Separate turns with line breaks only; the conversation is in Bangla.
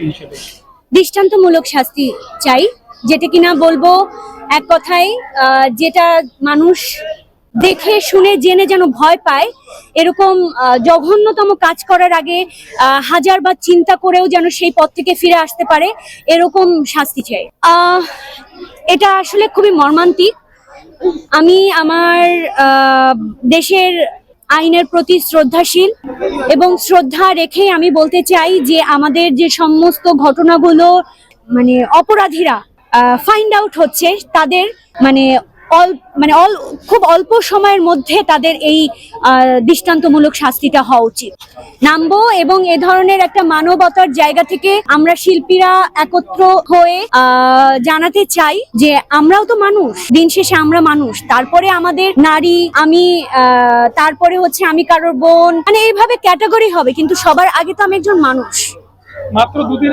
শিল্পী হিসেবে?
দৃষ্টান্তমূলক শাস্তি চাই, যেটা কিনা বলবো এক কথায় যেটা মানুষ দেখে শুনে জেনে যেন ভয় পায়, এরকম জঘন্যতম কাজ করার আগে হাজারবার চিন্তা করেও যেন সেই পথ থেকে ফিরে আসতে পারে, এরকম শাস্তি চাই। এটা আসলে খুবই মর্মান্তিক। আমি আমার দেশের আইনের প্রতি শ্রদ্ধাশীল এবং শ্রদ্ধা রেখে আমি বলতে চাই যে আমাদের যে সমস্ত ঘটনাগুলো মানে অপরাধীরা ফাইন্ড আউট হচ্ছে, তাদের মানে খুব অল্প সময়ের মধ্যে তাদের এই দৃষ্টান্তমূলক শাস্তিটা হওয়া উচিত। নামবো এবং এ ধরনের একটা মানবতার জায়গা থেকে আমরা শিল্পীরা একত্র হয়ে জানাতে চাই যে আমরাও তো মানুষ, দিন শেষে আমরা মানুষ, তারপরে আমাদের নারী, আমি, তারপরে হচ্ছে আমি কারোর বোন, মানে এইভাবে ক্যাটাগরি হবে, কিন্তু সবার আগে তো আমি একজন মানুষ।
মাত্র দুদিন